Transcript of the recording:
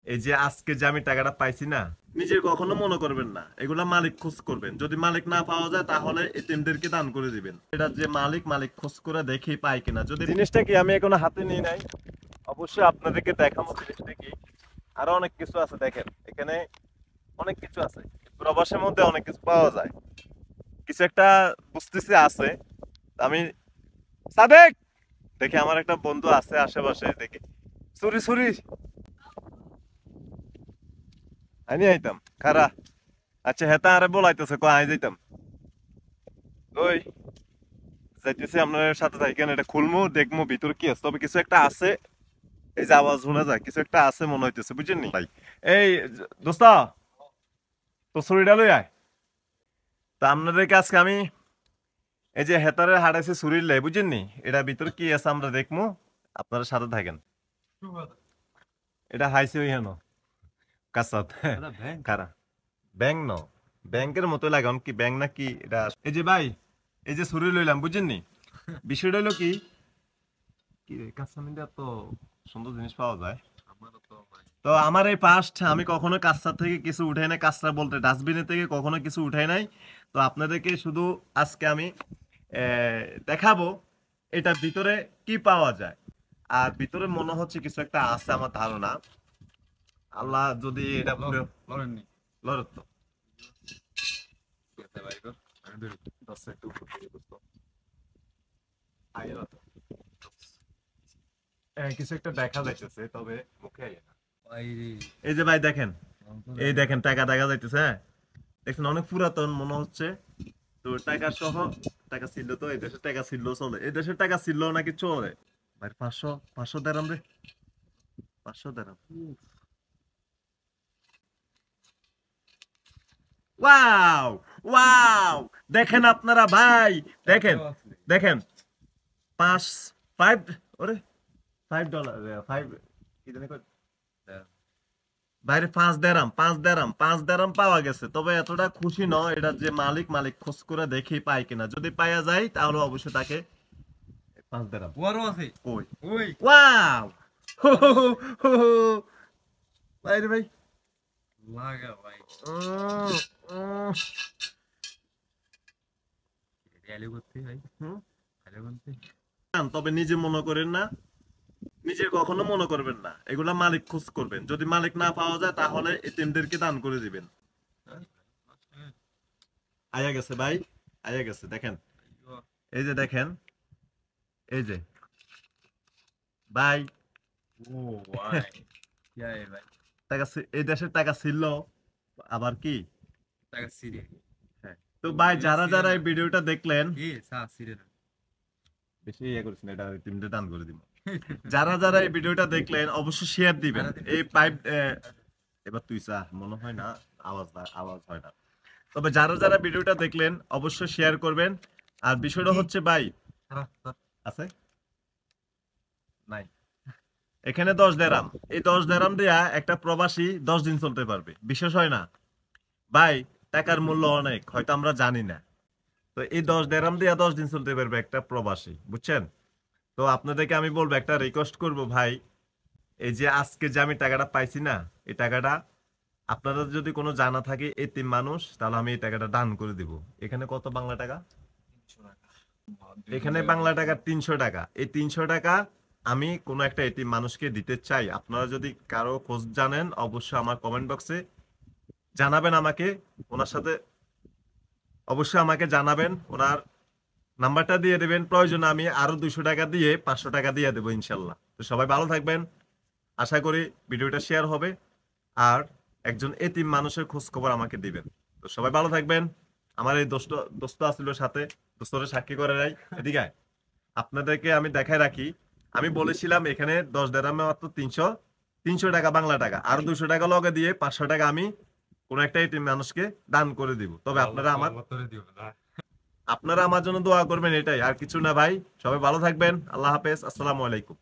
এই যে আজকে যে আমি টাকাটা পাইছি না, নিজের কখনো মনে করবেন না, এগুলা মালিক খোঁজ করবেন। যদি মালিক না পাওয়া যায় তাহলে এতিমদেরকে দান করে দিবেন। এটা যে মালিক মালিক খোঁজ করে দেখি পাই কিনা। যদি জিনিসটা কি আমি এখনো হাতে নিই নাই, অবশ্যই আপনাদেরকে দেখাবো জিনিসটা কি। আরো অনেক কিছু আছে, দেখেন এখানে অনেক কিছু আছে। প্রবাসের মধ্যে অনেক কিছু পাওয়া যায়। কিছু একটা বুঝতেছি আছে। আমি সাদেক দেখি আমার একটা বন্ধু আছে আশেপাশে, দেখি চুরি চুরি আমি আইতাম খারা। আচ্ছা হেতা আরে বলাইতেছে কয় আই যাইতাম। ওই যাইতেছি আপনার সাথে থাকেন, এটা খুলমু দেখমু ভিতর কি আছে। তবে কিছু একটা আছে, এই যে আওয়াজ শোনা যায়, কিছু একটা আছে মনে হইতেছে, বুঝছেন নি ভাই? এই দোস্ত, তো ছুরিটা লই আয়। তা আপনাদেরকে আজকে আমি এই যে হেতারে হারাইছে ছুরির লাই, বুঝছেন নি? এটা ভিতর কি আছে আমরা দেখমু, আপনারা সাথে থাকেন। এটা হাইছে ওই হেন কাসাত খারা ব্যাংক ন, ব্যাংকের মতো লাগে কি ব্যাংক না কি এটা। এই যে ভাই, এই যে ছুরি লইলাম, বুঝছেন নি? বিষয়টা হলো কি, কি রে কাঁচামিন্দা তো সুন্দর জিনিস পাওয়া যায়। তো আমার এই পাস্ট আমি কখনো কাঁচা থেকে কিছু উঠাই নাই, কাঁচা বলতে ডাস্টবিনের থেকে কখনো কিছু উঠাই নাই। তো আপনাদেরকে শুধু আজকে আমি দেখাবো এটার ভিতরে কি পাওয়া যায়। আর ভিতরে মনে হচ্ছে কিছু একটা আছে আমার ধারণা। আল্লাহ যদি এটা লড়ত তো দশটা একটু উপর দিকে দোস্ত। আইলো তো। কিছু একটা দেখা যাইতেছে, তবে মুখে আইয়ে না। এই যে ভাই দেখেন, এই দেখেন টাকা দেখা যাইতেছে, হ্যাঁ দেখছেন অনেক পুরাতন মনে হচ্ছে। তো টাকা সহ, টাকা ছিল তো এই দেশের টাকা ছিল চলে, এই দেশের টাকা ছিল নাকি চলে ভাই। 500 500 দেরাম রে, 500 দেরাম। ওয়াও ওয়াও, দেখেন আপনারা ভাই, দেখেন দেখেন, 5 5 ওরে $5 5 কি জানি কয় বাইরে 5 দেরাম, 5 দেরাম, 5 দেরাম পাওয়া গেছে। তবে এতটা খুশি নয়, এটা যে মালিক মালিক খোঁজ করে দেখি পাই কিনা। যদি পাওয়া যায় তাহলে অবশ্যই তাকে 5 দেরাম ওই ওয়াও বাইরে ভাই উম, উম, হুম। তবে নিজে মনে করেন না, নিজে কখনো মনে করবেন না, এগুলা মালিক খোঁজ করবেন। যদি মালিক না পাওয়া যায় তাহলে এতিমদেরকে দান করে দিবেন। আয়া গেছে ভাই, আয়া গেছে দেখেন। এই যে দেখেন, এই যে ভাই টাকা এই দেশের টাকা ছিল আবার কি। হ্যাঁ। তো ভাই যারা যারা এই ভিডিওটা দেখলেন, বেশি ইয়ে করেছেন, এটা তিনটে দান করে দিব। যারা যারা এই ভিডিওটা দেখলেন অবশ্যই শেয়ার দিবেন। এই পাইপ এবার তুই চা মনে হয় না, আওয়াজ হয় না। তবে যারা যারা ভিডিওটা দেখলেন অবশ্যই শেয়ার করবেন। আর বিষয়টা হচ্ছে ভাই, আছে নাই এখানে 10 দেরাম, এই 10 দেরাম দিয়া একটা প্রবাসী 10 দিন চলতে পারবে, বিশেষ হয় না ভাই। টাকার মূল্য অনেক, হয়তো আমরা জানি না। তো এই 10 দেরাম দিয়া 10 দিন চলতে পারবে একটা প্রবাসী, বুঝছেন? তো আপনাদেরকে আমি বলবো, একটা রিকোয়েস্ট করব ভাই, এই যে আজকে যে আমি টাকাটা পাইছি না, এই টাকাটা আপনারা যদি কোনো জানা থাকে এতিম মানুষ, তাহলে আমি এই টাকাটা দান করে দিব। এখানে কত বাংলা টাকা? এখানে বাংলা টাকা 300 টাকা। এই 300 টাকা আমি কোনো একটা এতিম মানুষকে দিতে চাই। আপনারা যদি কারো খোঁজ জানেন অবশ্যই আমার কমেন্ট বক্সে জানাবেন আমাকে। ওনার সাথে অবশ্যই আমাকে জানাবেন, ওনার নাম্বারটা দিয়ে দেবেন। প্রয়োজনে আমি আরো 200 টাকা দিয়ে 500 টাকা দিয়ে দেবো ইনশাল্লাহ। তো সবাই ভালো থাকবেন, আশা করি ভিডিওটা শেয়ার হবে। আর একজন এতিম মানুষের খোঁজ খবর আমাকে দিবেন। তো সবাই ভালো থাকবেন। আমার এই দোস্ত দোস্ত আসছিল সাথে, দোস্তরে সাক্ষী করে রাই এদিকে আয়। আপনাদেরকে আমি দেখাই রাখি, আমি বলেছিলাম এখানে 10 দেরামে মাত্র 300 টাকা বাংলা টাকা, আর 200 টাকা লগে দিয়ে 500 টাকা আমি কোন একটা এতিম মানুষকে দান করে দিব। তবে আপনারা আমার জন্য দোয়া করবেন, এটাই আর কিছু না ভাই। সবাই ভালো থাকবেন, আল্লাহ হাফেজ, আসসালামু আলাইকুম।